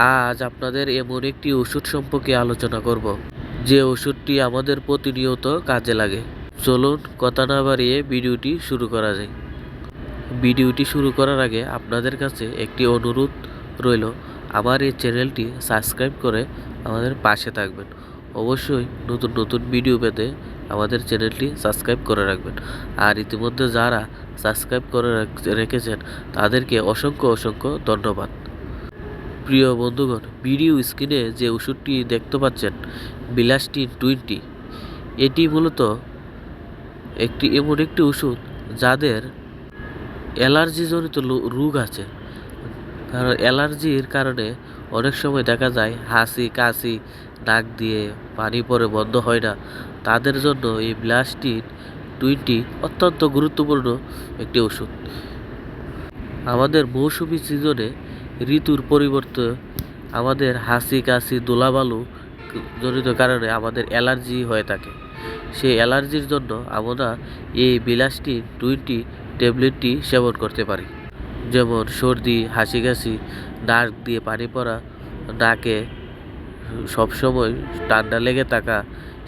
আজ আপনাদের এমন একটি ওষুধ সম্পর্কে আলোচনা করব, যে ওষুধটি আমাদের প্রতিনিয়ত কাজে লাগে। চলুন কথা না বাড়িয়ে ভিডিওটি শুরু করা যায়। ভিডিওটি শুরু করার আগে আপনাদের কাছে একটি অনুরোধ রইল, আমার এই চ্যানেলটি সাবস্ক্রাইব করে আমাদের পাশে থাকবেন। অবশ্যই নতুন নতুন ভিডিও পেতে আমাদের চ্যানেলটি সাবস্ক্রাইব করে রাখবেন। আর ইতিমধ্যে যারা সাবস্ক্রাইব করে রেখেছেন তাদেরকে অসংখ্য অসংখ্য ধন্যবাদ। প্রিয় বন্ধুগণ, ভিডিও স্ক্রিনে যে ওষুধটি দেখতে পাচ্ছেন, বিলাস্টিন 20, এটি মূলত এমন একটি ওষুধ যাদের অ্যালার্জিজনিত রোগ আছে। কারণ অ্যালার্জির কারণে অনেক সময় দেখা যায় হাঁচি কাশি, নাক দিয়ে পানি পড়ে বন্ধ হয় না। তাদের জন্য এই বিলাস্টিন 20 অত্যন্ত গুরুত্বপূর্ণ একটি ওষুধ। আমাদের মৌসুমি সিজনে ঋতুর পরিবর্তে আমাদের হাঁচি কাশি ধুলাবালু জনিত কারণে আমাদের অ্যালার্জি হয়ে থাকে। সেই অ্যালার্জির জন্য আমরা এই বিলাস্টিন 20 ট্যাবলেটটি সেবন করতে পারি। যেমন সর্দি, হাঁচি কাশি, নাক দিয়ে পানি পড়া, নাকে সবসময় ঠান্ডা লেগে থাকা,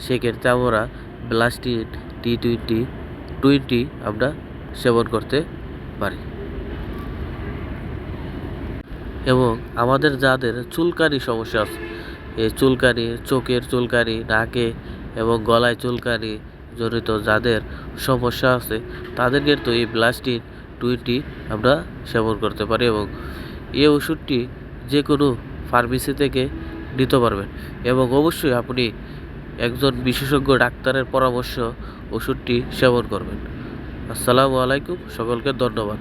সেক্ষেত্রে আমরা বিলাস্টিন T20 আমরা সেবন করতে পারি। এবং আমাদের যাদের চুলকানি সমস্যা আছে, এই চুলকানি, চোখের চুলকানি, নাকে এবং গলায় চুলকানি জড়িত যাদের সমস্যা আছে, তাদেরকে তো এই বিলাস্টিন 20 আমরা সেবন করতে পারি। এবং এই ওষুধটি যে কোনো ফার্মেসি থেকে নিতে পারবেন। এবং অবশ্যই আপনি একজন বিশেষজ্ঞ ডাক্তারের পরামর্শ ওষুধটি সেবন করবেন। আসসালামু আলাইকুম, সকলকে ধন্যবাদ।